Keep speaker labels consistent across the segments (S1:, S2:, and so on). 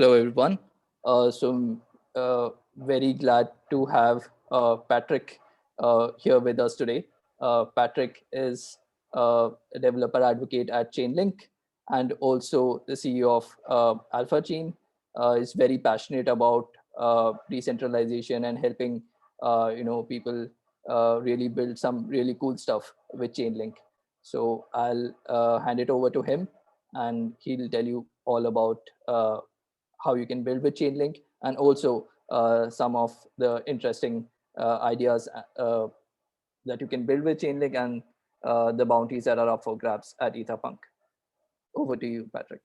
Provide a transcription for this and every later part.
S1: Hello, everyone. Very glad to have Patrick here with us today. Patrick is a developer advocate at Chainlink and also the CEO of Alpha Chain. Is very passionate about decentralization and helping people really build some really cool stuff with Chainlink. So I'll hand it over to him, and he'll tell you all about how you can build with Chainlink, and also some of the interesting ideas that you can build with Chainlink, and the bounties that are up for grabs at EtherPunk. Over to you, Patrick.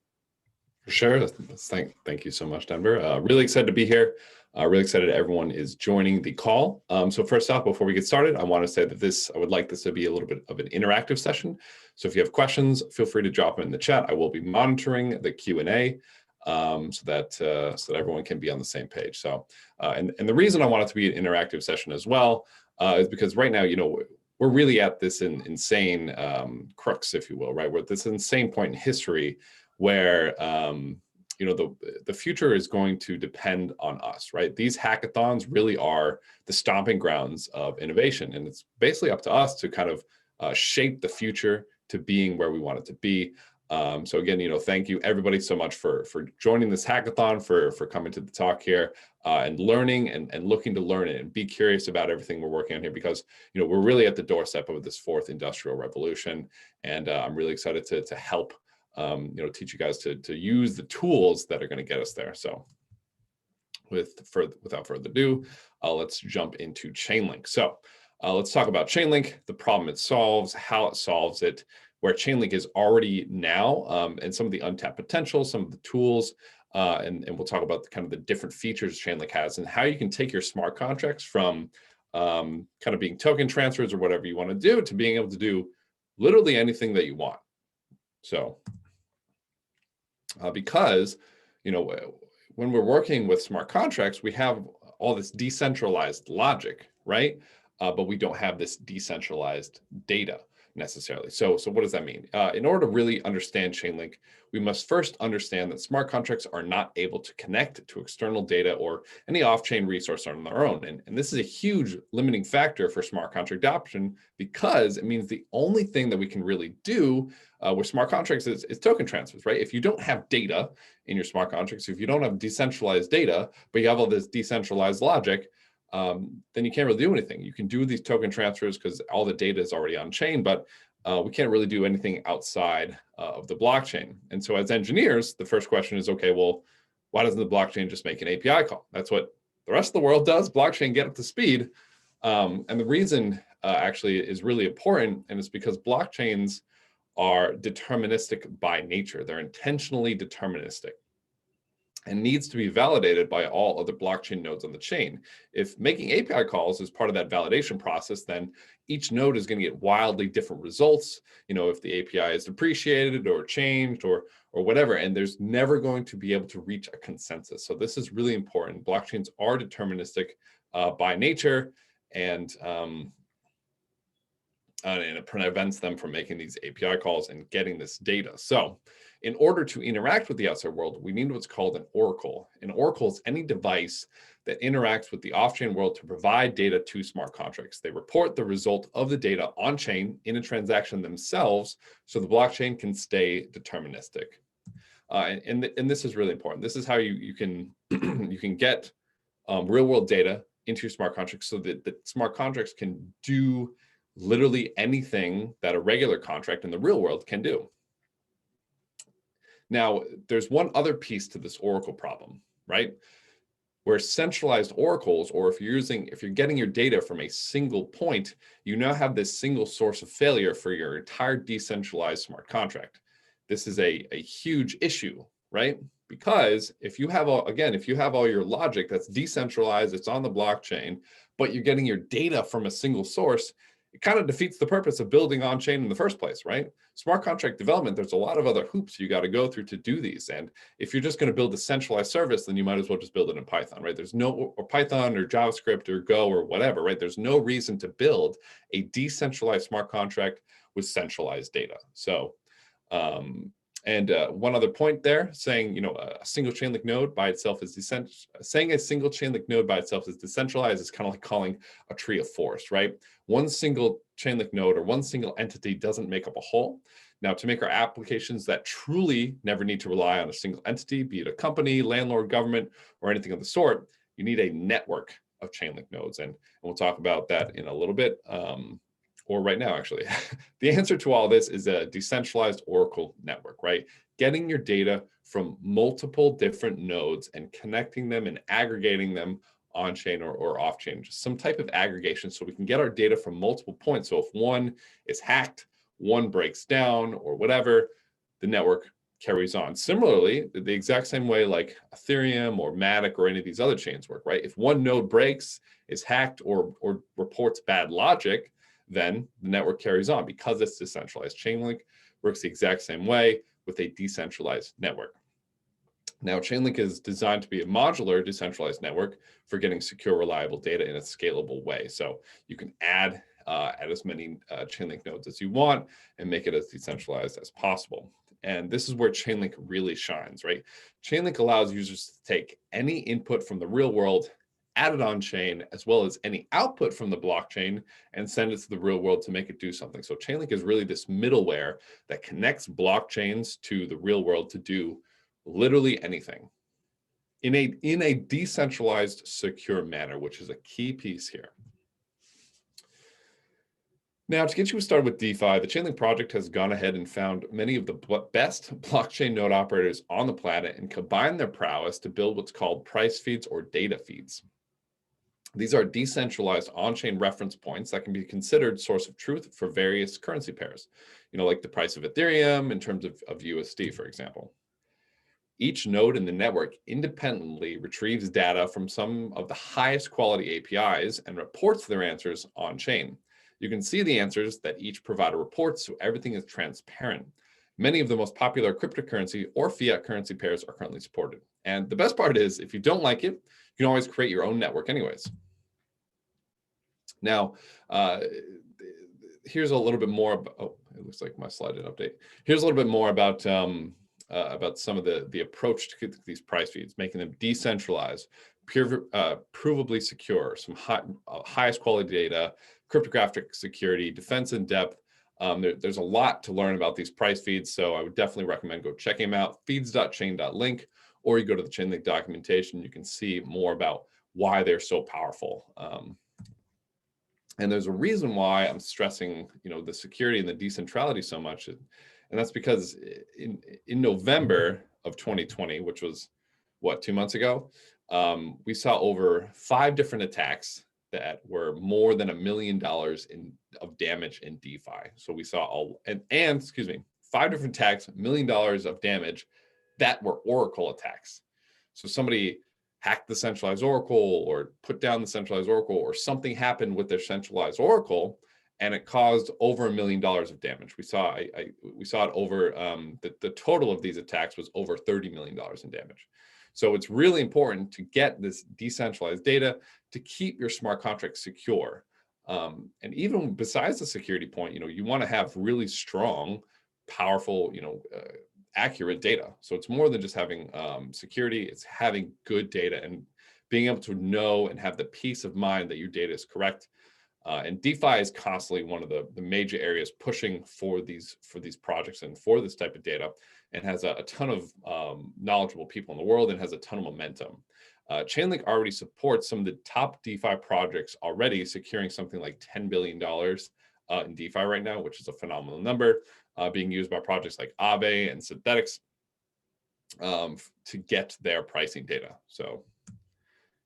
S2: For sure. Thank you so much, Denver. Really excited to be here. Really excited everyone is joining the call. So first off, before we get started, I want to say that I would like this to be a little bit of an interactive session. So if you have questions, feel free to drop them in the chat. I will be monitoring the Q&A so that everyone can be on the same page. So and the reason I want it to be an interactive session as well is because right now, we're really at this insane crux, if you will, right? We're at this insane point in history where the future is going to depend on us, right? These hackathons really are the stomping grounds of innovation, and it's basically up to us to kind of shape the future to being where we want it to be. So again, thank you everybody so much for joining this hackathon, for coming to the talk here and learning and looking to learn it and be curious about everything we're working on here, because we're really at the doorstep of this fourth industrial revolution, and I'm really excited to help teach you guys to use the tools that are going to get us there. So without further ado, let's jump into Chainlink. So let's talk about Chainlink, the problem it solves, how it solves it, where Chainlink is already now, and some of the untapped potential, some of the tools, and we'll talk about kind of the different features Chainlink has and how you can take your smart contracts from kind of being token transfers or whatever you want to do to being able to do literally anything that you want. So because when we're working with smart contracts, we have all this decentralized logic, right? But we don't have this decentralized data necessarily. So what does that mean? In order to really understand Chainlink, we must first understand that smart contracts are not able to connect to external data or any off-chain resource on their own. And this is a huge limiting factor for smart contract adoption, because it means the only thing that we can really do with smart contracts is token transfers, right? If you don't have data in your smart contracts, if you don't have decentralized data, but you have all this decentralized logic, then you can't really do anything. You can do these token transfers because all the data is already on chain, but we can't really do anything outside of the blockchain. And so as engineers, the first question is, okay, well, why doesn't the blockchain just make an API call? That's what the rest of the world does. Blockchain, get up to speed. And the reason actually is really important, and it's because blockchains are deterministic by nature. They're intentionally deterministic and needs to be validated by all other blockchain nodes on the chain. If making API calls is part of that validation process, then each node is going to get wildly different results, if the API is depreciated or changed or whatever, and there's never going to be able to reach a consensus. So this is really important. Blockchains are deterministic by nature, and it prevents them from making these API calls and getting this data. So in order to interact with the outside world, we need what's called an oracle. An oracle is any device that interacts with the off-chain world to provide data to smart contracts. They report the result of the data on-chain in a transaction themselves, so the blockchain can stay deterministic. And this is really important. This is how you can you can get real-world data into your smart contracts, so that the smart contracts can do literally anything that a regular contract in the real world can do. Now, there's one other piece to this oracle problem, right? Where centralized oracles, or if you're getting your data from a single point, you now have this single source of failure for your entire decentralized smart contract. This is a huge issue, right? Because if you have all your logic that's decentralized, it's on the blockchain, but you're getting your data from a single source, it kind of defeats the purpose of building on chain in the first place, right? Smart contract development, there's a lot of other hoops you got to go through to do these. And if you're just going to build a centralized service, then you might as well just build it in Python, right? There's or Python or JavaScript or Go or whatever, right? There's no reason to build a decentralized smart contract with centralized data. So And one other point there, saying, a single Chainlink node by itself is saying a single Chainlink node by itself is decentralized is kind of like calling a tree a forest, right? One single Chainlink node or one single entity doesn't make up a whole. Now, to make our applications that truly never need to rely on a single entity, be it a company, landlord, government, or anything of the sort, you need a network of Chainlink nodes. And we'll talk about that in a little bit. Or right now, actually. The answer to all this is a decentralized Oracle network, right? Getting your data from multiple different nodes and connecting them and aggregating them on-chain or off-chain, just some type of aggregation so we can get our data from multiple points. So if one is hacked, one breaks down or whatever, the network carries on. Similarly, the exact same way like Ethereum or Matic or any of these other chains work, right? If one node breaks, is hacked, or reports bad logic, then the network carries on because it's decentralized. Chainlink works the exact same way with a decentralized network. Now, Chainlink is designed to be a modular decentralized network for getting secure, reliable data in a scalable way. So you can add as many Chainlink nodes as you want and make it as decentralized as possible. And this is where Chainlink really shines, right? Chainlink allows users to take any input from the real world, add it on chain, as well as any output from the blockchain, and send it to the real world to make it do something. So Chainlink is really this middleware that connects blockchains to the real world to do literally anything in a decentralized, secure manner, which is a key piece here. Now, to get you started with DeFi, the Chainlink project has gone ahead and found many of the best blockchain node operators on the planet and combined their prowess to build what's called price feeds or data feeds. These are decentralized on-chain reference points that can be considered source of truth for various currency pairs, like the price of Ethereum in terms of USD, for example. Each node in the network independently retrieves data from some of the highest quality APIs and reports their answers on-chain. You can see the answers that each provider reports, so everything is transparent. Many of the most popular cryptocurrency or fiat currency pairs are currently supported. And the best part is, if you don't like it, you can always create your own network anyways. Now, here's a little bit more about, oh, it looks like my slide didn't update. Here's a little bit more about some of the approach to these price feeds, making them decentralized, provably secure, some highest quality data, cryptographic security, defense in depth. There's a lot to learn about these price feeds, so I would definitely recommend go checking them out, feeds.chain.link, or you go to the Chainlink documentation, you can see more about why they're so powerful. And there's a reason why I'm stressing, the security and the decentrality so much. And that's because in November of 2020, which was, 2 months ago, we saw over 5 different attacks that were more than $1 million of damage in DeFi. So we saw 5 different attacks, $1 million of damage that were Oracle attacks. So somebody hacked the centralized Oracle or put down the centralized Oracle, or something happened with their centralized Oracle and it caused over $1 million of damage. We saw it over the total of these attacks was over $30 million in damage. So it's really important to get this decentralized data to keep your smart contract secure. And even besides the security point, you want to have really strong, powerful, accurate data. So it's more than just having security, it's having good data and being able to know and have the peace of mind that your data is correct. And DeFi is constantly one of the major areas pushing for these projects and for this type of data, and has a ton of knowledgeable people in the world and has a ton of momentum. Chainlink already supports some of the top DeFi projects already, securing something like $10 billion in DeFi right now, which is a phenomenal number, being used by projects like Aave and Synthetics to get their pricing data. So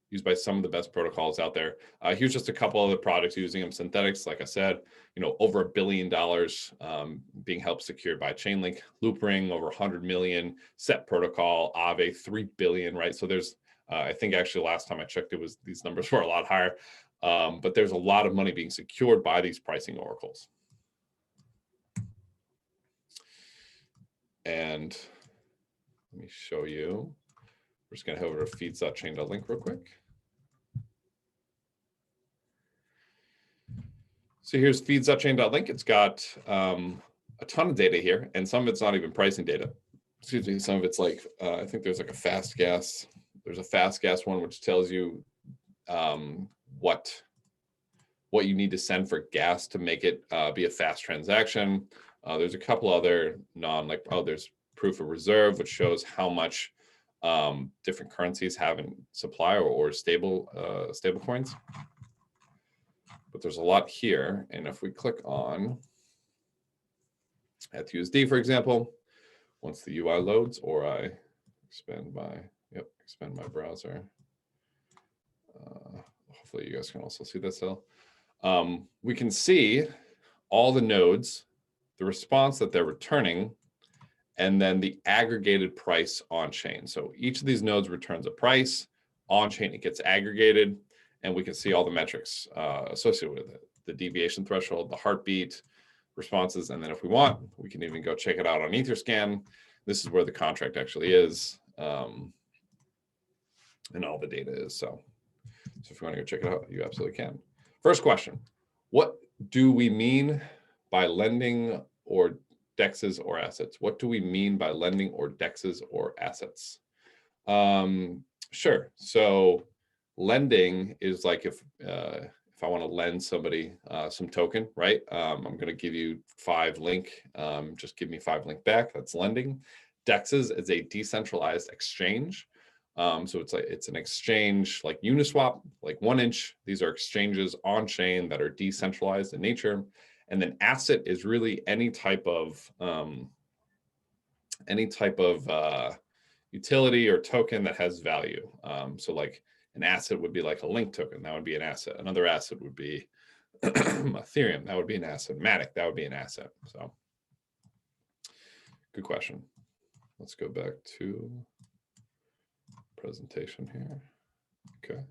S2: used by some of the best protocols out there. Here's just a couple of the projects using them. Synthetics, like I said, over $1 billion being helped secured by Chainlink. Loopring, over 100 million. Set Protocol, Aave, 3 billion, right? So there's, I think actually last time I checked, these numbers were a lot higher. But there's a lot of money being secured by these pricing oracles. And let me show you. We're just going to head over to feeds.chain.link real quick. So here's feeds.chain.link. It's got a ton of data here, and some of it's not even pricing data. excuse me, some of it's like, I think there's like a fast gas. There's a fast gas one, which tells you what you need to send for gas to make it be a fast transaction. There's a couple other there's proof of reserve, which shows how much different currencies have in supply or stable coins. But there's a lot here. And if we click on ETHUSD, for example, once the UI loads, or I expand my browser. Hopefully you guys can also see this still. We can see all the nodes, the response that they're returning, and then the aggregated price on chain. So each of these nodes returns a price. On chain, it gets aggregated, and we can see all the metrics associated with it. The deviation threshold, the heartbeat, responses, and then if we want, we can even go check it out on Etherscan. This is where the contract actually is, and all the data is. So if you want to go check it out, you absolutely can. First question, what do we mean by lending or DEXs or assets? What do we mean by lending or DEXs or assets? Sure. So lending is like if I want to lend somebody some token, right? I'm going to give you 5 link. Just give me 5 link back. That's lending. DEXs is a decentralized exchange. So it's an exchange like Uniswap, like 1inch. These are exchanges on chain that are decentralized in nature. And then asset is really any type of utility or token that has value. So like an asset would be like a link token. That would be an asset. Another asset would be Ethereum. That would be an asset. Matic. That would be an asset. So good question. Let's go back to presentation here. Okay.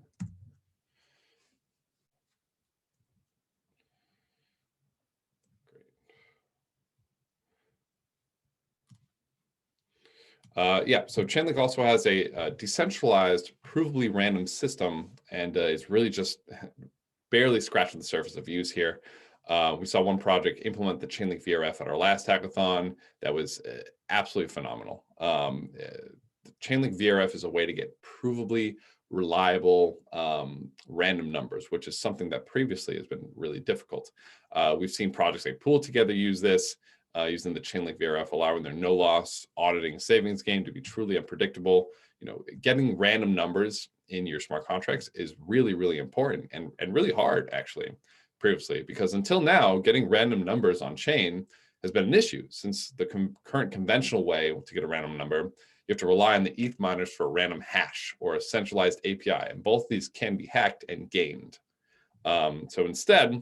S2: Yeah, so Chainlink also has a decentralized, provably random system, and is really just barely scratching the surface of use here. We saw one project implement the Chainlink VRF at our last hackathon. That was absolutely phenomenal. Chainlink VRF is a way to get provably reliable random numbers, which is something that previously has been really difficult. We've seen projects like Pool Together use this, using the Chainlink VRF, allowing their no loss auditing savings game to be truly unpredictable. You know, getting random numbers in your smart contracts is really, really important and really hard actually previously, because until now, getting random numbers on chain has been an issue since the current conventional way to get a random number, you have to rely on the ETH miners for a random hash or a centralized API, and both these can be hacked and gamed. So instead,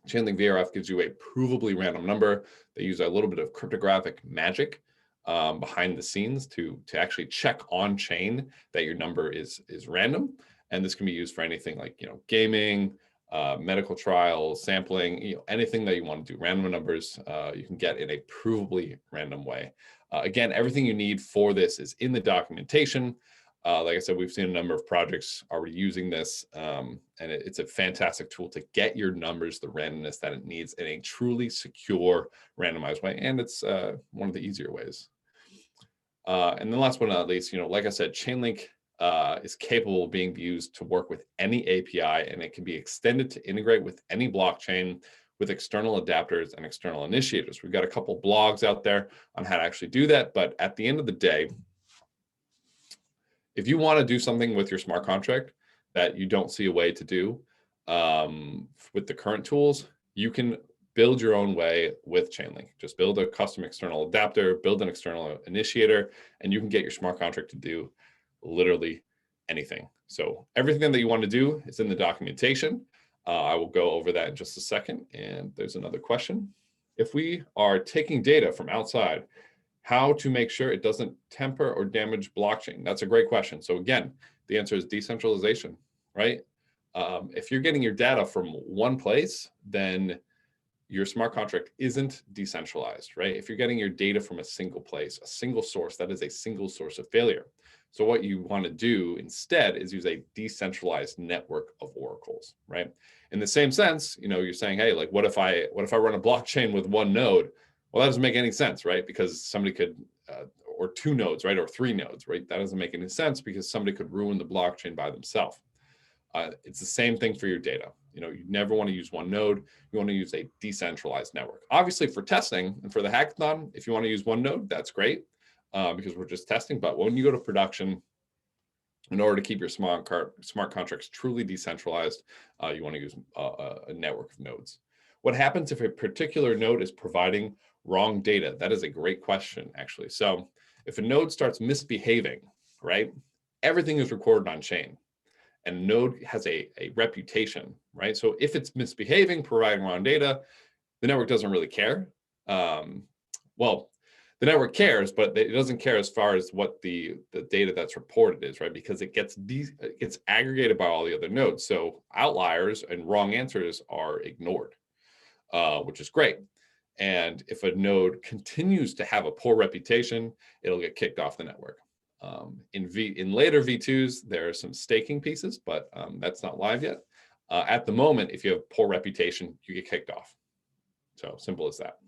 S2: Chainlink VRF gives you a provably random number. They use a little bit of cryptographic magic behind the scenes to actually check on chain that your number is random. And this can be used for anything like, you know, gaming, medical trials, sampling, you know, anything that you want to do. Random numbers you can get in a provably random way. Again, everything you need for this is in the documentation. Like I said, we've seen a number of projects already using this, and it's a fantastic tool to get your numbers the randomness that it needs in a truly secure, randomized way, and it's one of the easier ways. And then last but not least, you know, like I said, Chainlink is capable of being used to work with any API, and it can be extended to integrate with any blockchain with external adapters and external initiators. We've got a couple blogs out there on how to actually do that, but at the end of the day, if you want to do something with your smart contract that you don't see a way to do with the current tools, you can build your own way with Chainlink. Just build a custom external adapter, build an external initiator, and you can get your smart contract to do literally anything. So everything that you want to do is in the documentation. I will go over that in just a second. And there's another question. If we are taking data from outside, how to make sure it doesn't temper or damage blockchain? That's a great question. So again, the answer is decentralization, right? If you're getting your data from one place, then your smart contract isn't decentralized, right? If you're getting your data from a single place, a single source, that is a single source of failure. So what you want to do instead is use a decentralized network of oracles, right? In the same sense, you know, you're saying, hey, like what if I run a blockchain with one node? Well, that doesn't make any sense, right? Because somebody could, or 2 nodes, right? Or 3 nodes, right? That doesn't make any sense because somebody could ruin the blockchain by themselves. It's the same thing for your data. You never want to use one node. You want to use a decentralized network. Obviously, for testing and for the hackathon, if you want to use one node, that's great because we're just testing. But when you go to production, in order to keep your smart contracts truly decentralized, you want to use a network of nodes. What happens if a particular node is providing wrong data? That is a great question, actually. So if a node starts misbehaving, right, everything is recorded on chain. And a node has a reputation, right? So if it's misbehaving, providing wrong data, the network doesn't really care. Well, the network cares, but it doesn't care as far as what the data that's reported is, right? Because it gets aggregated by all the other nodes. So outliers and wrong answers are ignored, which is great. And if a node continues to have a poor reputation, it'll get kicked off the network. In later V2s, there are some staking pieces, but that's not live yet. At the moment, if you have poor reputation, you get kicked off. So simple as that.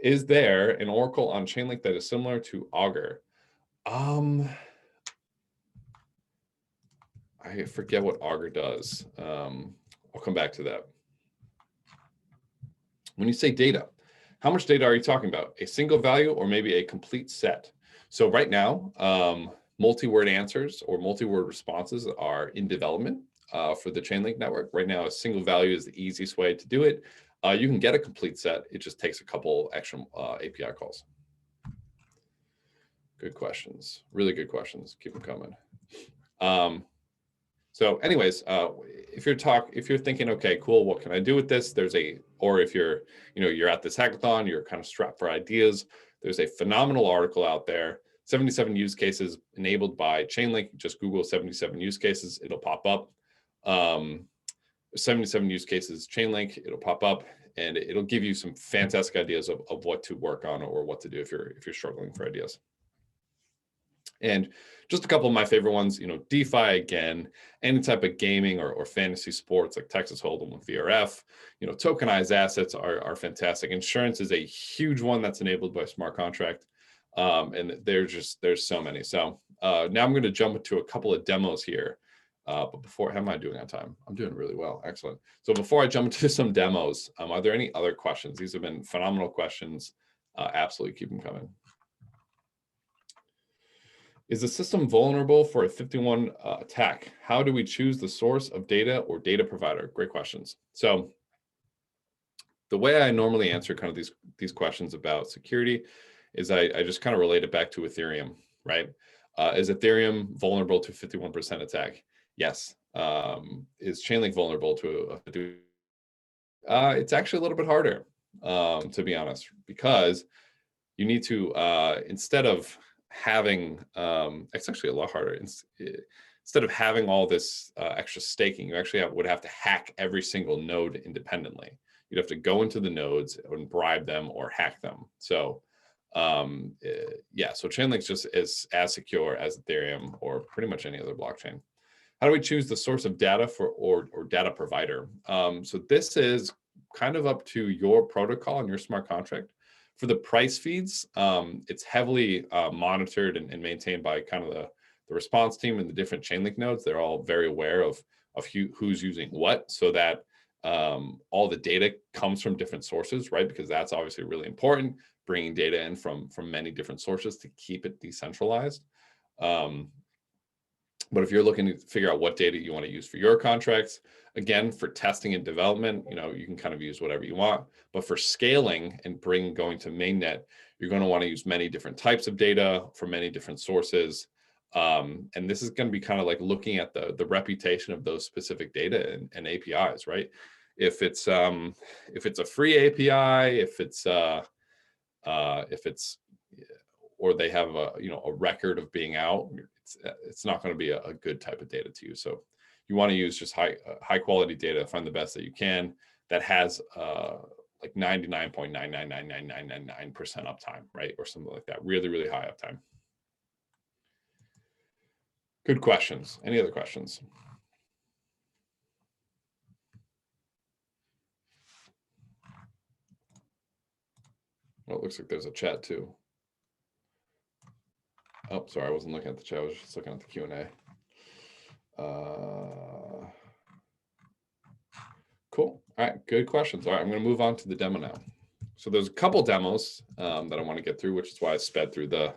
S2: Is there an oracle on Chainlink that is similar to Augur? I forget what Augur does. I'll come back to that. When you say data, how much data are you talking about? A single value or maybe a complete set? So right now, multi-word answers or multi-word responses are in development for the Chainlink network. Right now, a single value is the easiest way to do it. You can get a complete set. It just takes a couple extra API calls. Good questions. Really good questions. Keep them coming. So anyways, if you're thinking, okay, cool, what can I do with this? Or if you're at this hackathon, you're kind of strapped for ideas. There's a phenomenal article out there, 77 use cases enabled by Chainlink. Just Google 77 use cases, it'll pop up. 77 use cases Chainlink, it'll pop up, and it'll give you some fantastic ideas of what to work on or what to do if you're struggling for ideas. And just a couple of my favorite ones, DeFi again, any type of gaming or fantasy sports like Texas Hold'em with VRF, tokenized assets are fantastic. Insurance is a huge one that's enabled by smart contract. And there's so many. So now I'm going to jump into a couple of demos here. But before, how am I doing on time? I'm doing really well. Excellent. So before I jump into some demos, are there any other questions? These have been phenomenal questions. Absolutely keep them coming. Is the system vulnerable for a 51 attack? How do we choose the source of data or data provider? Great questions. So the way I normally answer kind of these questions about security is I just kind of relate it back to Ethereum, right? Is Ethereum vulnerable to 51% attack? Yes. Is Chainlink vulnerable to it's actually a little bit harder, to be honest, because you need to, instead of having, it's actually a lot harder. Instead of having all this extra staking, you actually would have to hack every single node independently. You'd have to go into the nodes and bribe them or hack them. So yeah, so Chainlink's just is as secure as Ethereum or pretty much any other blockchain. How do we choose the source of data or data provider? So this is kind of up to your protocol and your smart contract. For the price feeds, it's heavily monitored and maintained by kind of the response team and the different Chainlink nodes. They're all very aware of who's using what, so that all the data comes from different sources, right? Because that's obviously really important, bringing data in from many different sources to keep it decentralized. But if you're looking to figure out what data you want to use for your contracts, again, for testing and development, you can kind of use whatever you want. But for scaling and going to mainnet, you're going to want to use many different types of data from many different sources. And this is going to be kind of like looking at the reputation of those specific data and APIs, right? If it's a free API, if it's or they have a record of being out, it's not going to be a good type of data to use. So you want to use just high quality data, find the best that you can that has like 99.9999999% uptime, right? Or something like that. Really, really high uptime. Good questions. Any other questions? Well, it looks like there's a chat too. Oh, sorry, I wasn't looking at the chat. I was just looking at the Q&A. Cool. All right, good questions. All right, I'm going to move on to the demo now. So there's a couple demos that I want to get through, which is why I sped through the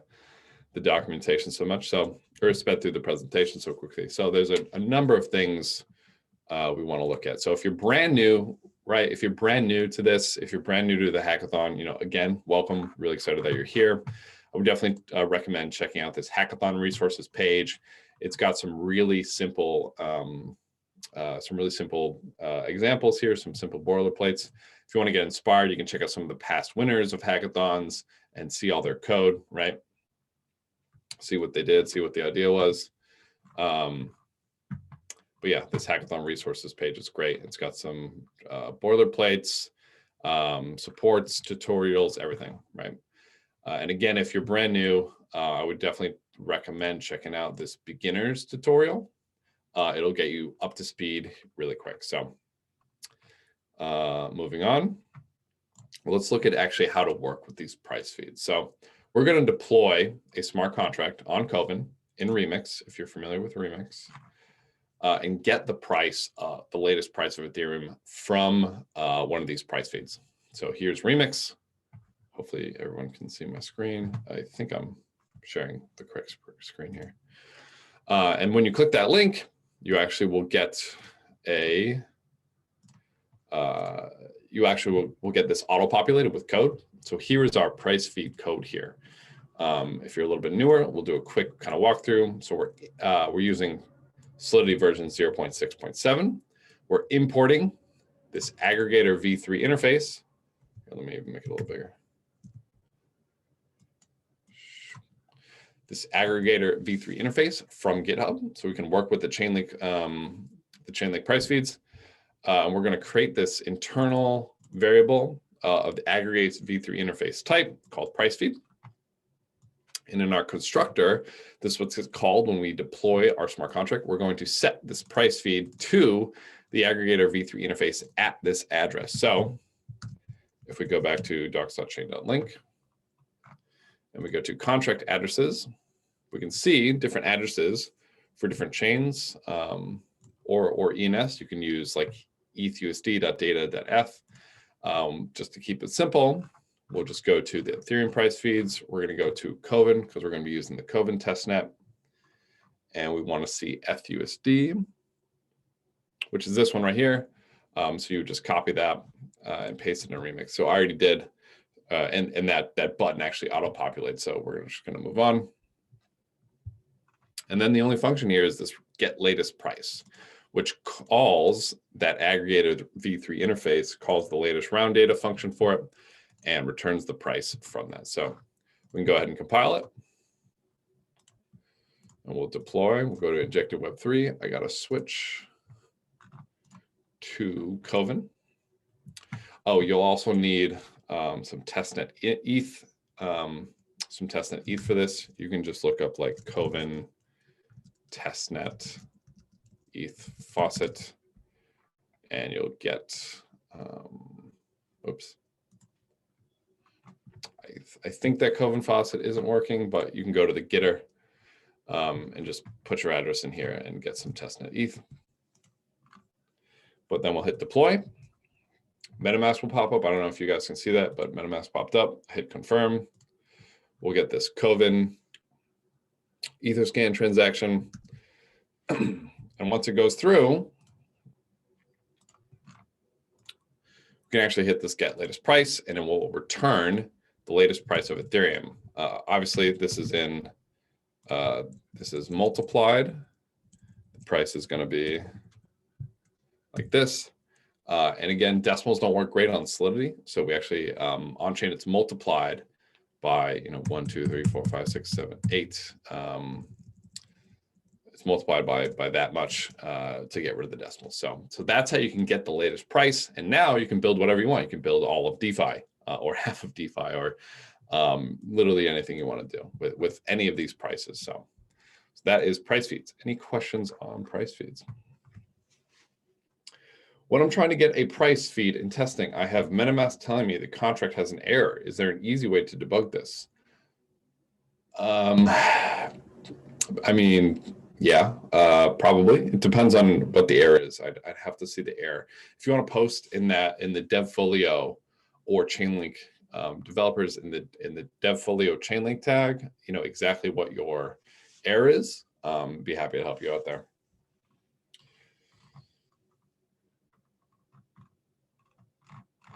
S2: documentation so much. Or sped through the presentation so quickly. So there's a number of things we want to look at. So if you're brand new, right? If you're brand new to this, if you're brand new to the hackathon, again, welcome. Really excited that you're here. I would definitely recommend checking out this hackathon resources page. It's got some really simple examples here, some simple boilerplates. If you want to get inspired, you can check out some of the past winners of hackathons and see all their code, right? See what they did, see what the idea was. But yeah, this hackathon resources page is great. It's got some boilerplates, supports, tutorials, everything, right? And again, if you're brand new, I would definitely recommend checking out this beginner's tutorial. It'll get you up to speed really quick. So moving on, well, let's look at actually how to work with these price feeds. So we're going to deploy a smart contract on Coven in Remix, if you're familiar with Remix, and get the price, the latest price of Ethereum from one of these price feeds. So here's Remix. Hopefully everyone can see my screen. I think I'm sharing the correct screen here. And when you click that link, you actually will get will get this auto-populated with code. So here is our price feed code here. If you're a little bit newer, we'll do a quick kind of walkthrough. So we're using Solidity version 0.6.7. We're importing this aggregator v3 interface. Here, let me make it a little bigger. This aggregator v3 interface from GitHub, so we can work with the Chainlink price feeds. And we're going to create this internal variable of the aggregates v3 interface type called price feed. And in our constructor, this is what's called when we deploy our smart contract. We're going to set this price feed to the aggregator v3 interface at this address. So if we go back to docs.chain.link and we go to contract addresses, we can see different addresses for different chains or ENS. You can use like ethusd.data.eth. Just to keep it simple, we'll just go to the Ethereum price feeds. We're going to go to Coven because we're going to be using the Coven testnet. And we want to see ETHUSD, which is this one right here. So you just copy that and paste it in a Remix. So I already did, and that button actually auto-populates. So we're just going to move on. And then the only function here is this get latest price, which calls that aggregated v3 interface, calls the latest round data function for it, and returns the price from that. So we can go ahead and compile it. And we'll deploy. We'll go to injected Web3. I got to switch to Coven. Oh, you'll also need some testnet ETH, some testnet ETH for this. You can just look up like Coven testnet ETH faucet, and you'll get, oops. I think that Coven faucet isn't working, but you can go to the getter and just put your address in here and get some testnet ETH. But then we'll hit deploy. MetaMask will pop up. I don't know if you guys can see that, but MetaMask popped up. Hit confirm. We'll get this Coven Etherscan transaction. And once it goes through, we can actually hit this get latest price, and it will return the latest price of Ethereum. Obviously, this is multiplied. The price is going to be like this. And again, decimals don't work great on Solidity. So we actually, on chain, it's multiplied by 1, 2, 3, 4, 5, 6, 7, 8. It's multiplied by that much to get rid of the decimals. So that's how you can get the latest price. And now you can build whatever you want. You can build all of DeFi or half of DeFi or literally anything you want to do with any of these prices. So that is price feeds. Any questions on price feeds? When I'm trying to get a price feed in testing, I have MetaMask telling me the contract has an error. Is there an easy way to debug this? I mean, yeah, probably. It depends on what the error is. I'd have to see the error. If you want to post in the DevFolio or Chainlink developers in the DevFolio Chainlink tag, you know exactly what your error is. Be happy to help you out there.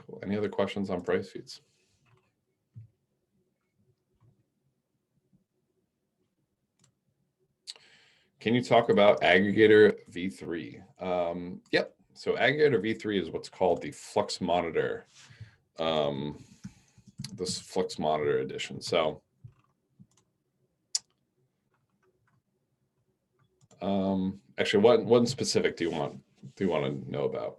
S2: Cool. Any other questions on price feeds? Can you talk about Aggregator v3? Yep. So Aggregator v3 is what's called the Flux Monitor, this Flux Monitor edition. So actually, what specific do you want to know about?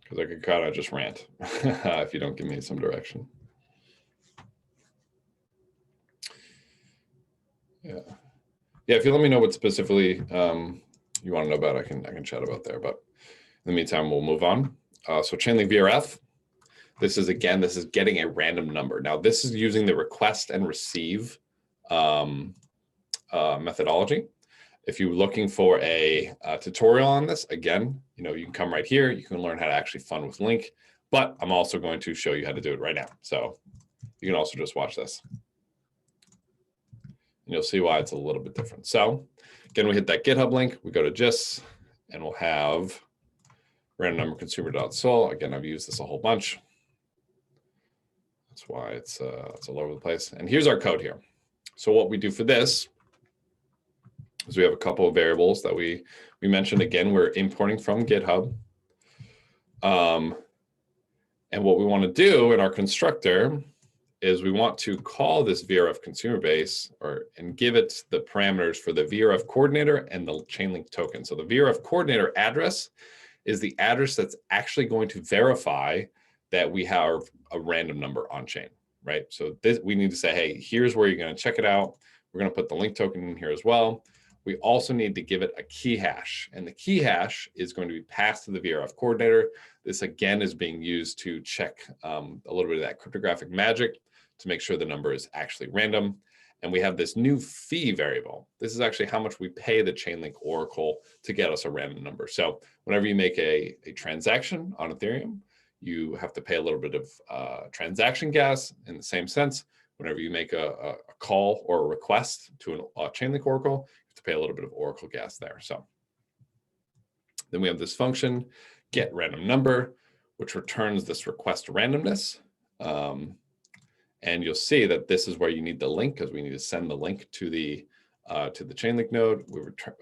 S2: Because I could kind of just rant if you don't give me some direction. Yeah. Yeah, if you let me know what specifically you want to know about, I can chat about there. But in the meantime, we'll move on. So Chainlink VRF, this is getting a random number. Now, this is using the request and receive methodology. If you're looking for a tutorial on this, again, you can come right here. You can learn how to actually fund with Link. But I'm also going to show you how to do it right now. So you can also just watch this. And you'll see why it's a little bit different. So again, we hit that GitHub link, we go to GIS, and we'll have random number consumer.sol. Again, I've used this a whole bunch. That's why it's all over the place. And here's our code here. So what we do for this is we have a couple of variables that we mentioned. Again, we're importing from GitHub. And what we want to do in our constructor is we want to call this VRF consumer base and give it the parameters for the VRF coordinator and the Chainlink token. So the VRF coordinator address is the address that's actually going to verify that we have a random number on chain, right? So we need to say, hey, here's where you're going to check it out. We're going to put the link token in here as well. We also need to give it a key hash, and the key hash is going to be passed to the VRF coordinator. This again is being used to check a little bit of that cryptographic magic to make sure the number is actually random. And we have this new fee variable. This is actually how much we pay the Chainlink Oracle to get us a random number. So whenever you make a transaction on Ethereum, you have to pay a little bit of transaction gas. In the same sense, whenever you make a call or a request to a Chainlink Oracle, you have to pay a little bit of Oracle gas there. So then we have this function, get random number, which returns this request randomness. And you'll see that this is where you need the link, because we need to send the link to the Chainlink node. We return,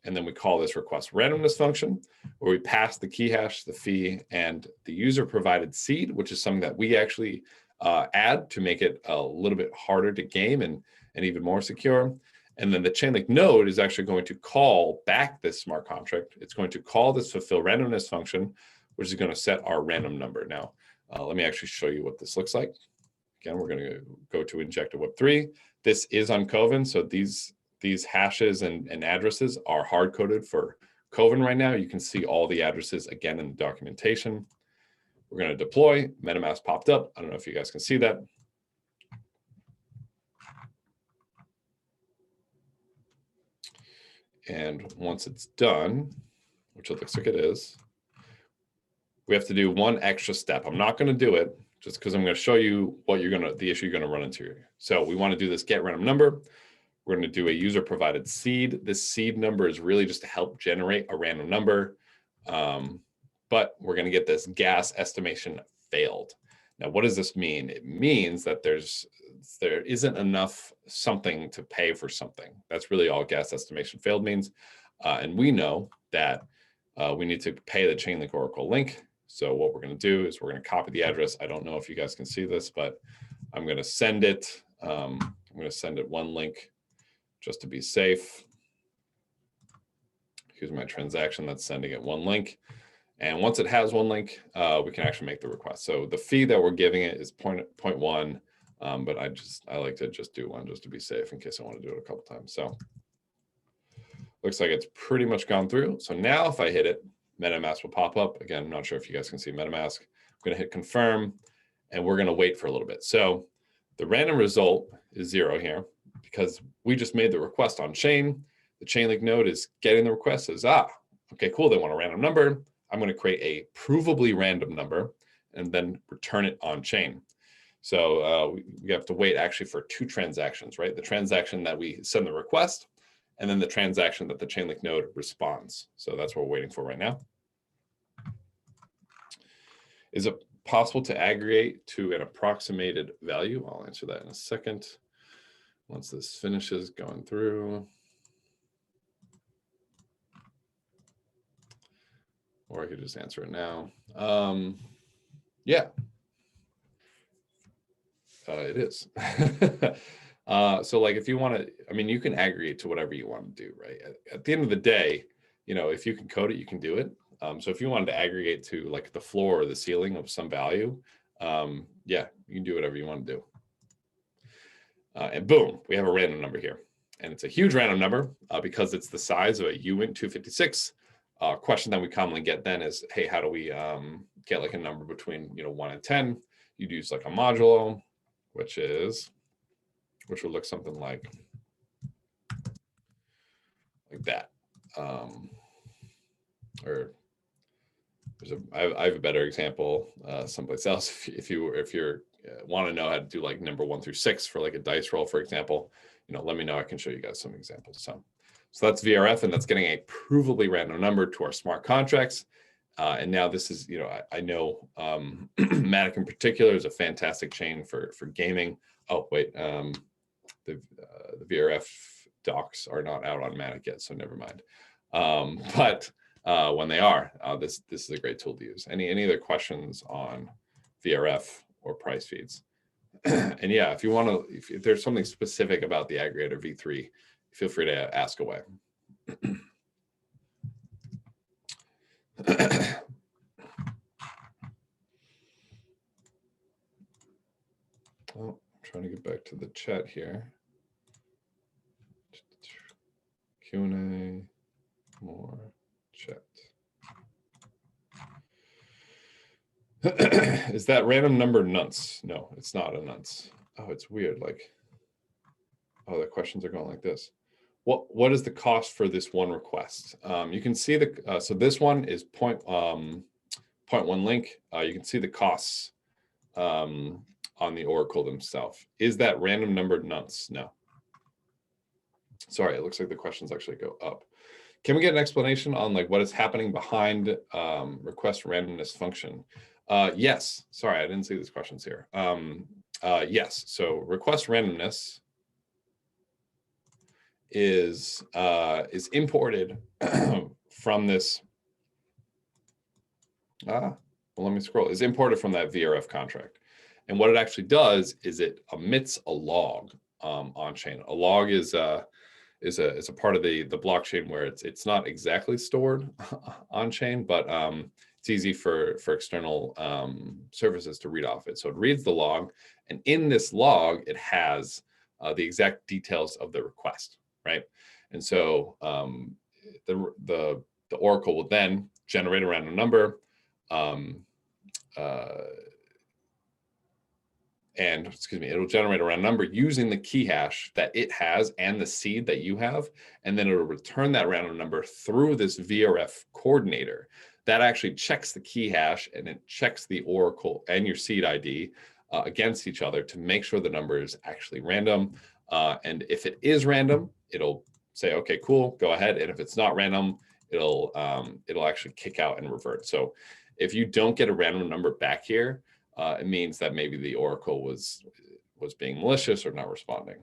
S2: and then we call this request randomness function, where we pass the key hash, the fee, and the user provided seed, which is something that we actually add to make it a little bit harder to game and even more secure. And then the Chainlink node is actually going to call back this smart contract. It's going to call this fulfill randomness function, which is going to set our random number. Now, let me actually show you what this looks like. Again, we're going to go to injected Web3. This is on Kovan, so these hashes and addresses are hard-coded for Kovan right now. You can see all the addresses again in the documentation. We're going to deploy. MetaMask popped up. I don't know if you guys can see that. And once it's done, which it looks like it is, we have to do one extra step. I'm not going to do it just because I'm going to show you the issue you're going to run into here. So we want to do this get random number. We're going to do a user provided seed. This seed number is really just to help generate a random number. But we're going to get this gas estimation failed. Now, what does this mean? It means that there isn't enough something to pay for something. That's really all gas estimation failed means. And we know that we need to pay the Chainlink Oracle link. So what we're going to do is we're going to copy the address. I don't know if you guys can see this, but I'm going to send it. I'm going to send it one link just to be safe. Here's my transaction that's sending it one link. And once it has one link, we can actually make the request. So the fee that we're giving it is 0.1, but I like to just do one just to be safe in case I want to do it a couple times. So looks like it's pretty much gone through. So now if I hit it, MetaMask will pop up. Again, I'm not sure if you guys can see MetaMask. I'm going to hit confirm, and we're going to wait for a little bit. So the random result is 0 here because we just made the request on chain. The Chainlink node is getting the request, says, okay, cool, they want a random number. I'm going to create a provably random number and then return it on chain. So we have to wait actually for 2 transactions, right? The transaction that we send the request, and then the transaction that the Chainlink node responds. So that's what we're waiting for right now. Is it possible to aggregate to an approximated value? I'll answer that in a second. Once this finishes going through. Or I could just answer it now. Yeah. It is. So like if you want to, I mean, you can aggregate to whatever you want to do, right? At the end of the day, you know, if you can code it, you can do it. So if you wanted to aggregate to like the floor or the ceiling of some value, yeah, you can do whatever you want to do. And boom, we have a random number here. And it's a huge random number because it's the size of a Uint 256. Question that we commonly get then is, hey, how do we get like a number between 1 and 10? You'd use like a modulo, which would look something like that. Or I have a better example someplace else. If you want to know how to do like number 1 through 6 for like a dice roll, for example, let me know. I can show you guys some examples. So that's VRF, and that's getting a provably random number to our smart contracts. And now this is, I know Matic in particular is a fantastic chain for gaming. Oh wait, the VRF docs are not out on Matic yet, so never mind. But when they are, this is a great tool to use. Any other questions on VRF or price feeds? And yeah, if you want to, if there's something specific about the aggregator V3, feel free to ask away. Oh, I'm trying to get back to the chat here. Q&A, more chat. Is that random number nonce? No, it's not a nonce. Oh, it's weird. Like, oh, the questions are going like this. What is the cost for this one request? You can see the so this one is 0.1 link. You can see the costs on the Oracle themselves. Is that random number nonce? No. Sorry, it looks like the questions actually go up. Can we get an explanation on like what is happening behind request randomness function? Yes. Sorry, I didn't see these questions here. Yes. So request randomness is imported from this. Well, let me scroll. Is imported from that VRF contract, and what it actually does is it emits a log on chain. A log is a part of the blockchain where it's not exactly stored on chain, but it's easy for external services to read off it. So it reads the log, and in this log, it has the exact details of the request, right? And so the Oracle will then generate a random number, it'll generate a random number using the key hash that it has and the seed that you have, and then it'll return that random number through this VRF coordinator that actually checks the key hash, and it checks the Oracle and your seed ID against each other to make sure the number is actually random. And if it is random, it'll say, okay, cool, go ahead. And if it's not random, it'll actually kick out and revert. So if you don't get a random number back here, it means that maybe the Oracle was being malicious or not responding.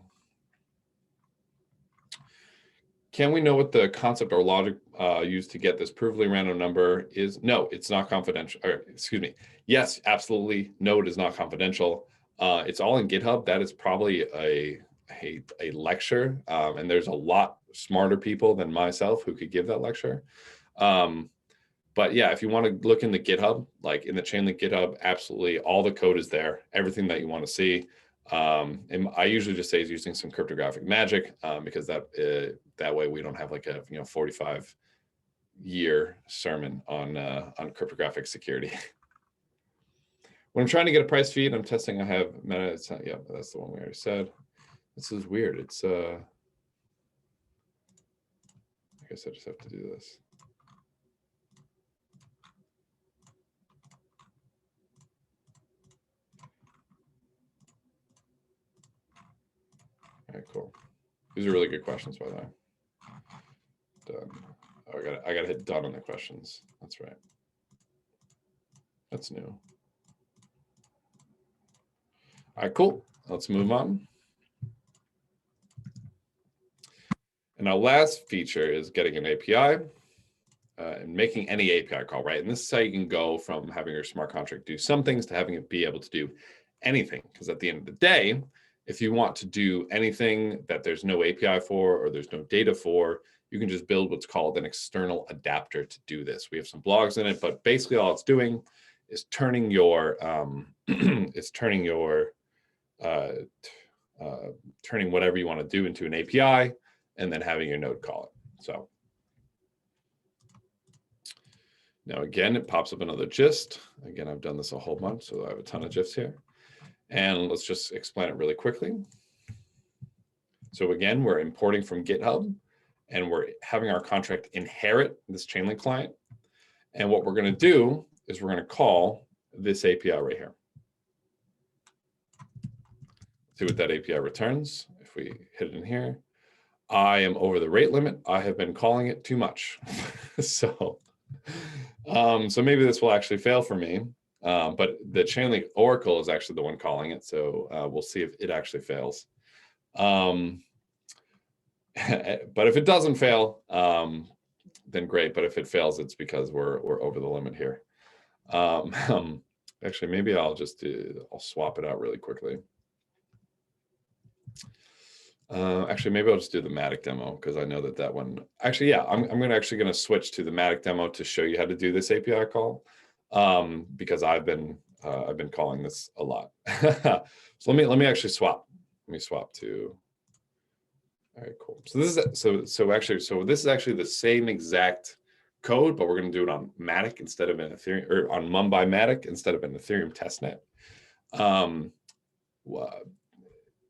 S2: Can we know what the concept or logic used to get this provably random number is? No, it's not confidential. Or, excuse me. Yes, absolutely. No, it is not confidential. It's all in GitHub. That is probably a lecture, and there's a lot smarter people than myself who could give that lecture. But yeah, if you want to look in the GitHub, like in the Chainlink GitHub, absolutely all the code is there, everything that you want to see. And I usually just say is using some cryptographic magic because that way we don't have like a 45 year sermon on cryptographic security. When I'm trying to get a price feed, I'm testing. I have meta. It's not, yeah, that's the one we already said. This is weird. It's I guess I just have to do this. All right, cool. These are really good questions, by the way. Done. Oh, I gotta hit done on the questions. That's right. That's new. All right, cool. Let's move on. And our last feature is getting an API and making any API call, right? And this is how you can go from having your smart contract do some things to having it be able to do anything. Because at the end of the day, if you want to do anything that there's no API for or there's no data for, you can just build what's called an external adapter to do this. We have some blogs in it, but basically all it's doing is turning your turning whatever you want to do into an API and then having your node call it. So now again, it pops up another gist. Again, I've done this a whole bunch, so I have a ton of GIFs here. And let's just explain it really quickly. So again, we're importing from GitHub and we're having our contract inherit this Chainlink client. And what we're going to do is we're going to call this API right here. See what that API returns. If we hit it in here, I am over the rate limit. I have been calling it too much. So maybe this will actually fail for me. But the Chainlink Oracle is actually the one calling it. So we'll see if it actually fails. But if it doesn't fail, then great. But if it fails, it's because we're over the limit here. Actually, maybe I'll swap it out really quickly. Actually, maybe I'll just do the Matic demo because I know that one. Actually, yeah, I'm going to switch to the Matic demo to show you how to do this API call because I've been calling this a lot. So let me actually swap. Let me swap to. All right, cool. So this is actually the same exact code, but we're going to do it on Matic instead of an Ethereum, or on Mumbai Matic instead of an Ethereum testnet.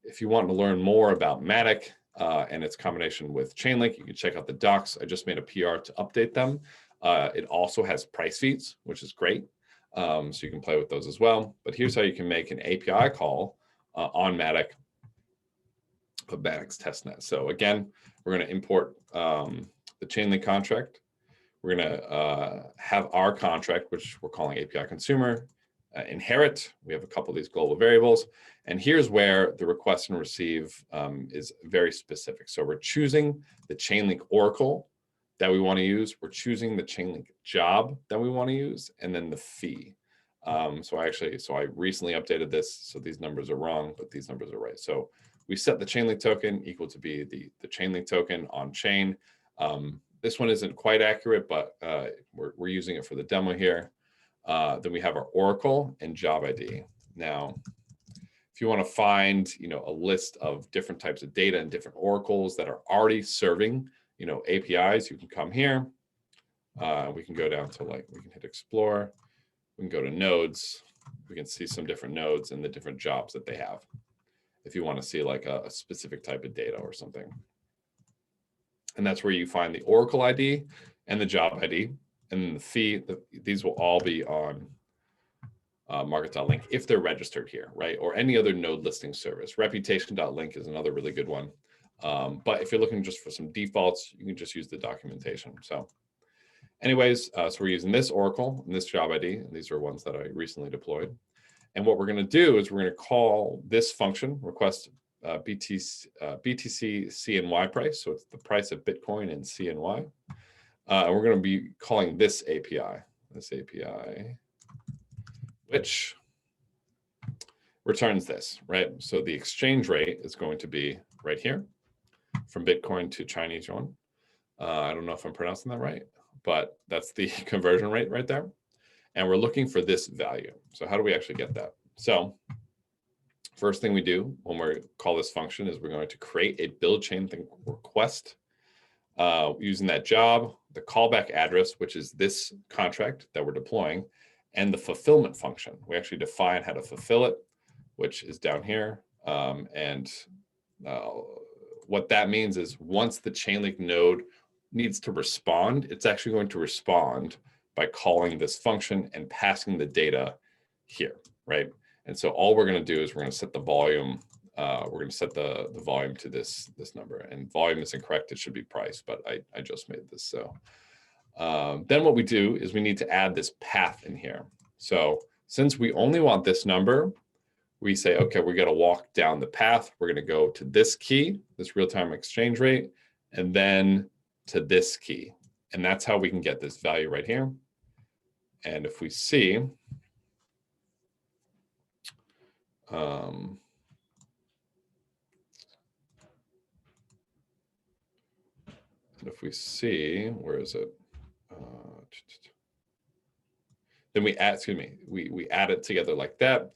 S2: If you want to learn more about Matic and its combination with Chainlink, you can check out the docs. I just made a PR to update them. It also has price feeds, which is great. So you can play with those as well. But here's how you can make an API call on Matic of Matic's testnet. So again, we're going to import the Chainlink contract. We're going to have our contract, which we're calling API consumer, inherit. We have a couple of these global variables. And here's where the request and receive is very specific. So we're choosing the Chainlink Oracle that we want to use. We're choosing the Chainlink job that we want to use, and then the fee. So I recently updated this. So these numbers are wrong, but these numbers are right. So we set the Chainlink token equal to be the Chainlink token on chain. This one isn't quite accurate, but we're using it for the demo here. Then we have our Oracle and job ID. Now, if you want to find, a list of different types of data and different oracles that are already serving, APIs, you can come here. We can go down to we can hit explore. We can go to nodes. We can see some different nodes and the different jobs that they have. If you want to see a specific type of data or something. And that's where you find the Oracle ID and the job ID. And then the fee, these will all be on market.link if they're registered here, right? Or any other node listing service. Reputation.link is another really good one. But if you're looking just for some defaults, you can just use the documentation. So anyways, so we're using this Oracle and this job ID. And these are ones that I recently deployed. And what we're going to do is we're going to call this function, request BTC CNY price. So it's the price of Bitcoin in CNY. And we're going to be calling this API, which returns this, right? So the exchange rate is going to be right here from Bitcoin to Chinese yuan. I don't know if I'm pronouncing that right, but that's the conversion rate right there. And we're looking for this value. So how do we actually get that? So first thing we do when we call this function is we're going to create a build chain request using that job. the callback address, which is this contract that we're deploying, and the fulfillment function. We actually define how to fulfill it, which is down here. What that means is once the Chainlink node needs to respond, it's actually going to respond by calling this function and passing the data here, right? And so all we're going to do is we're going to set the volume. We're going to set the volume to this number, and volume is incorrect. It should be price, but I just made this. So then what we do is we need to add this path in here. So since we only want this number, we say, okay, we're going to walk down the path. We're going to go to this key, this real-time exchange rate, and then to this key. And that's how we can get this value right here. And if we see, where is it? Then we add, we add it together like that.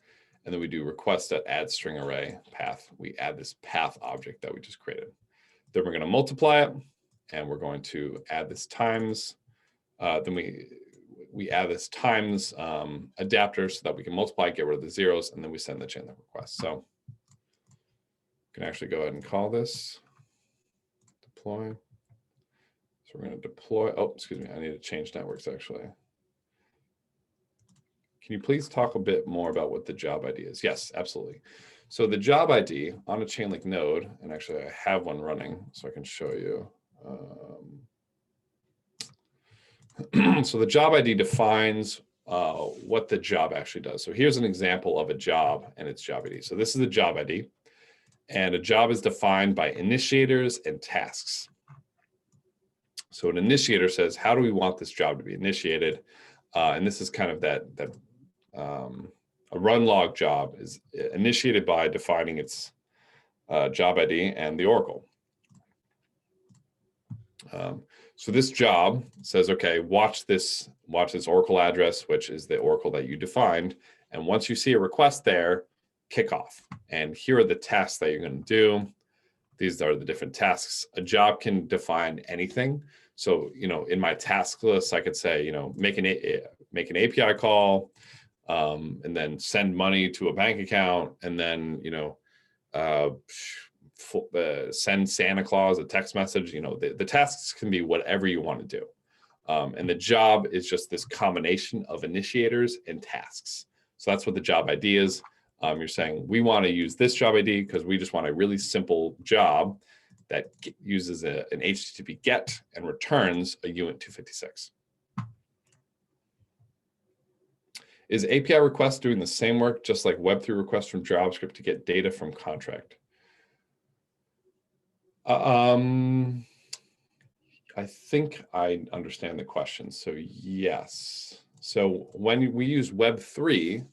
S2: And then we do request.add string array path. We add this path object that we just created. Then we're going to multiply it, and we're going to add this times. Then we add this times adapter so that we can multiply, get rid of the zeros, and then we send the Chainlink request. So we can actually go ahead and call this deploy. So we're going to deploy. Oh, excuse me. I need to change networks actually. Can you please talk a bit more about what the job ID is? Yes, absolutely. So the job ID on a Chainlink node, and actually I have one running so I can show you. So the job ID defines what the job actually does. So here's an example of a job and its job ID. So this is the job ID, and a job is defined by initiators and tasks. So an initiator says, how do we want this job to be initiated? And this is kind of a run log job is initiated by defining its job ID and the oracle. So this job says, okay, watch this oracle address, which is the oracle that you defined. And once you see a request there, kick off. And here are the tasks that you're going to do. These are the different tasks. A job can define anything. So, in my task list, I could say, make an API call, and then send money to a bank account, and then, send Santa Claus a text message. The tasks can be whatever you want to do. And the job is just this combination of initiators and tasks. So that's what the job ID is. You're saying we want to use this job ID because we just want a really simple job that uses an HTTP GET and returns a UINT 256. Is API request doing the same work, just like Web3 requests from JavaScript to get data from contract? I think I understand the question. So yes. So when we use Web3,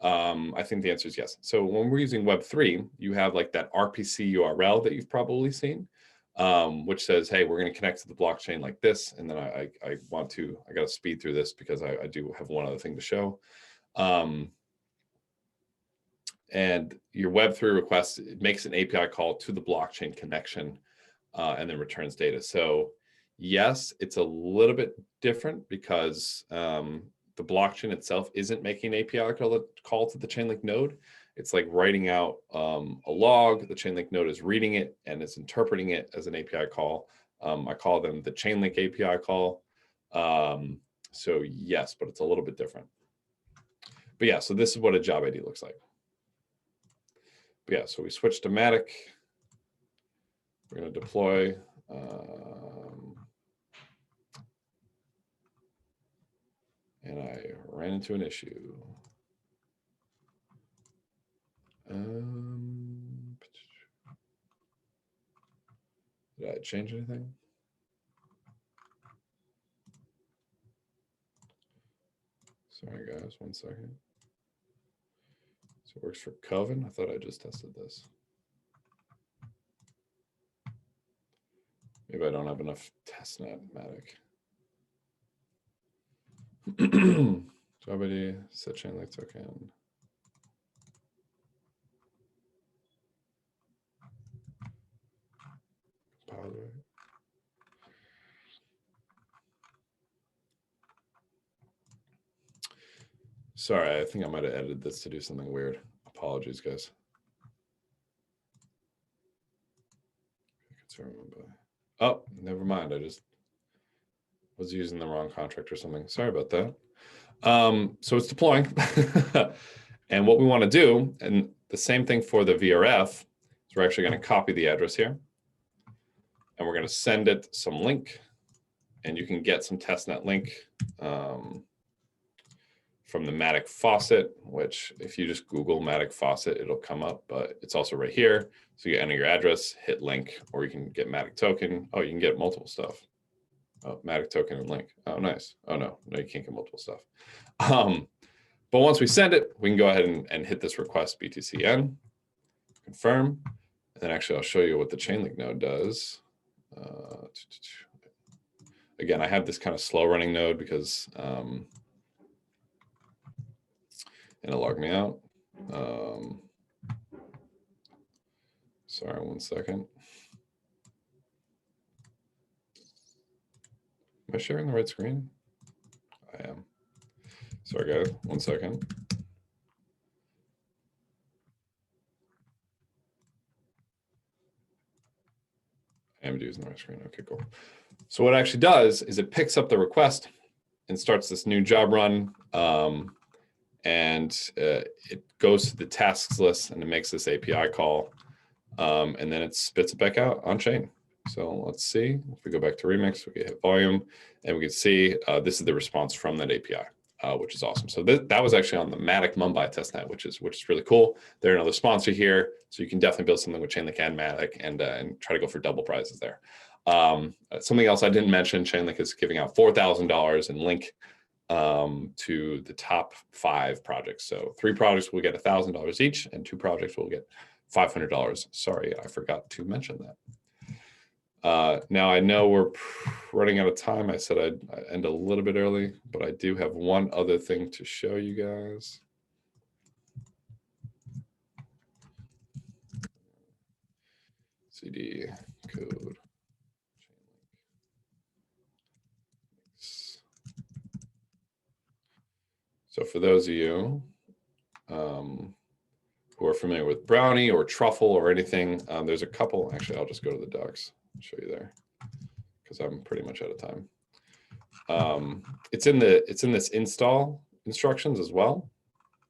S2: I think the answer is yes. So when we're using Web3, you have like that RPC URL that you've probably seen, which says, hey, we're going to connect to the blockchain like this. And then I got to speed through this because I do have one other thing to show. And your Web3 request, it makes an API call to the blockchain connection and then returns data. So yes, it's a little bit different because the blockchain itself isn't making an API call to the Chainlink node. It's like writing out a log. The Chainlink node is reading it and is interpreting it as an API call. I call them the Chainlink API call. So yes, but it's a little bit different. But yeah, so this is what a job ID looks like. But yeah, so we switch to Matic. We're going to deploy. And I ran into an issue. Did I change anything? Sorry, guys, 1 second. So it works for Coven. I thought I just tested this. Maybe I don't have enough testnet Matic. Job ID, set Chainlink token. Sorry, I think I might have edited this to do something weird. Apologies, guys. Oh, never mind. I just was using the wrong contract or something. Sorry about that. So it's deploying. And what we want to do, and the same thing for the VRF, is we're actually going to copy the address here. And we're going to send it some link. And you can get some testnet link from the Matic faucet, which if you just Google Matic faucet, it'll come up, but it's also right here. So you enter your address, hit link, or you can get Matic token. Oh, you can get multiple stuff. Oh, Matic token and link. Oh, nice. Oh, no, you can't get multiple stuff. But once we send it, we can go ahead and hit this request BTCN, confirm. And then actually, I'll show you what the Chainlink node does. Again, I have this kind of slow running node because and it'll log me out. Sorry, 1 second. Am I sharing the right screen? I am. Sorry, guys. 1 second. I am using the right screen. Okay, cool. So what it actually does is it picks up the request and starts this new job run. And it goes to the tasks list and it makes this API call. And then it spits it back out on chain. So let's see. If we go back to Remix, we can hit volume and we can see this is the response from that API. Which is awesome. So that was actually on the Matic Mumbai testnet, which is really cool. They're another sponsor here, so you can definitely build something with Chainlink and Matic and try to go for double prizes there. Something else I didn't mention: Chainlink is giving out $4,000 in link to the top 5 projects. So 3 projects will get $1,000 each, and 2 projects will get $500. Sorry, I forgot to mention that. Now I know we're running out of time. I said I'd end a little bit early, but I do have one other thing to show you guys. CD code. So for those of you who are familiar with Brownie or Truffle or anything, there's a couple. Actually, I'll just go to the docs and show you there because I'm pretty much out of time. It's in this install instructions as well.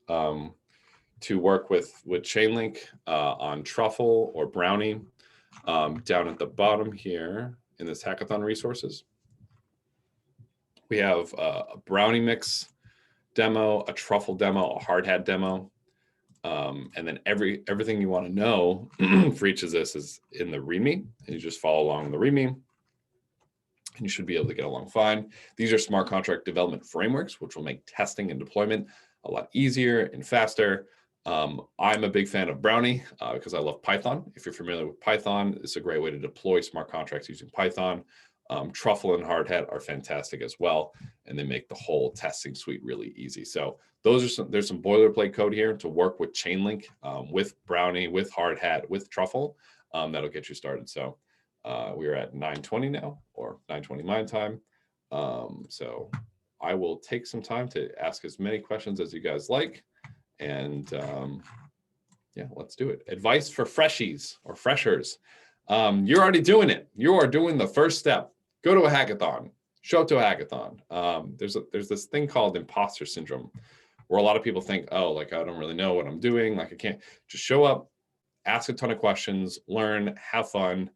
S2: To work with Chainlink on Truffle or Brownie. Down at the bottom here in this hackathon resources, we have a Brownie mix demo, a Truffle demo, a hard hat demo, and then everything you want to know for each of this is in the README, and you just follow along the README, and you should be able to get along fine. These are smart contract development frameworks, which will make testing and deployment a lot easier and faster. I'm a big fan of Brownie because I love Python. If you're familiar with Python, it's a great way to deploy smart contracts using Python. Truffle and Hard Hat are fantastic as well, and they make the whole testing suite really easy. So there's some boilerplate code here to work with Chainlink, with Brownie, with Hard Hat, with Truffle. That'll get you started. So we're at 9:20 now, or 9:20 my time. So I will take some time to ask as many questions as you guys like. And yeah, let's do it. Advice for freshies or freshers. You're already doing it. You are doing the first step. Go to a hackathon. Show up to a hackathon. There's this thing called imposter syndrome, where a lot of people think, oh, like I don't really know what I'm doing. Like I can't. Just show up, ask a ton of questions, learn, have fun.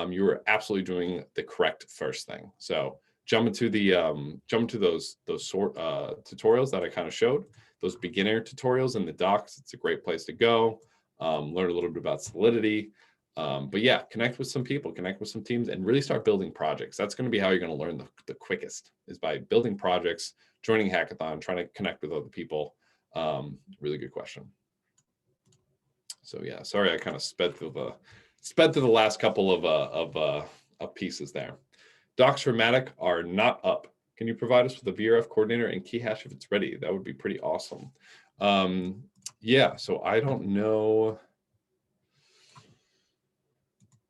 S2: You are absolutely doing the correct first thing. So jump into those tutorials that I kind of showed. Those beginner tutorials in the docs. It's a great place to go. Learn a little bit about Solidity. But yeah, connect with some people, connect with some teams, and really start building projects. That's going to be how you're going to learn the quickest, is by building projects, joining hackathon, trying to connect with other people. Really good question. So yeah, sorry I kind of sped through the last couple of pieces there. Docs for Matic are not up. Can you provide us with a VRF coordinator and key hash if it's ready? That would be pretty awesome. Yeah, so I don't know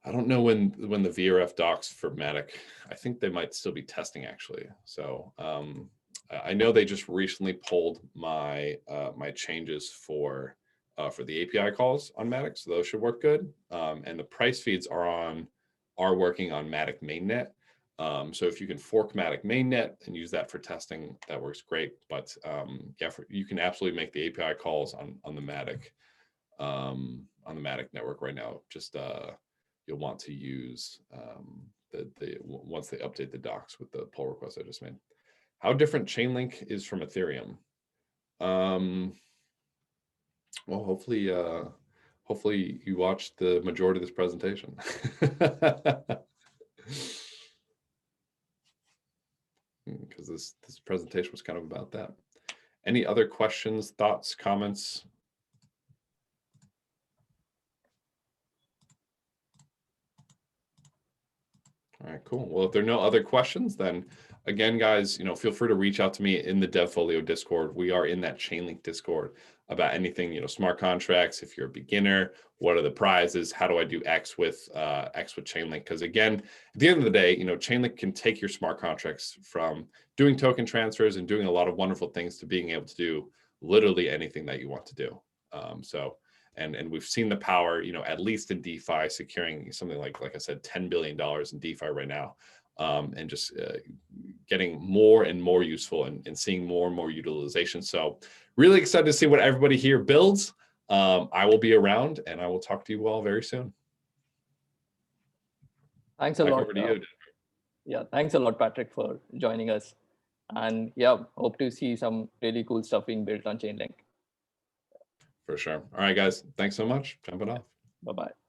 S2: when the VRF docs for Matic. I think they might still be testing actually. So I know they just recently pulled my my changes for the API calls on Matic, so those should work good. And the price feeds are working on Matic mainnet. So if you can fork Matic mainnet and use that for testing, that works great. But yeah, you can absolutely make the API calls on the Matic network right now. Just you'll want to use the once they update the docs with the pull request I just made. How different Chainlink is from Ethereum? Well, hopefully you watched the majority of this presentation. Because this presentation was kind of about that. Any other questions, thoughts, comments? All right, cool. Well, if there are no other questions, then again, guys, feel free to reach out to me in the DevFolio Discord. We are in that Chainlink Discord about anything, smart contracts. If you're a beginner, what are the prizes? How do I do X with Chainlink? Because again, at the end of the day, Chainlink can take your smart contracts from doing token transfers and doing a lot of wonderful things to being able to do literally anything that you want to do. And we've seen the power, at least in DeFi, securing something like I said, $10 billion in DeFi right now, and just getting more and more useful and seeing more and more utilization. So really excited to see what everybody here builds. I will be around, and I will talk to you all very soon.
S1: Thanks a lot.
S2: Over to you.
S1: Yeah, thanks a lot, Patrick, for joining us. And yeah, hope to see some really cool stuff being built on Chainlink.
S2: For sure. All right, guys. Thanks so much. Jumping off.
S1: Bye-bye.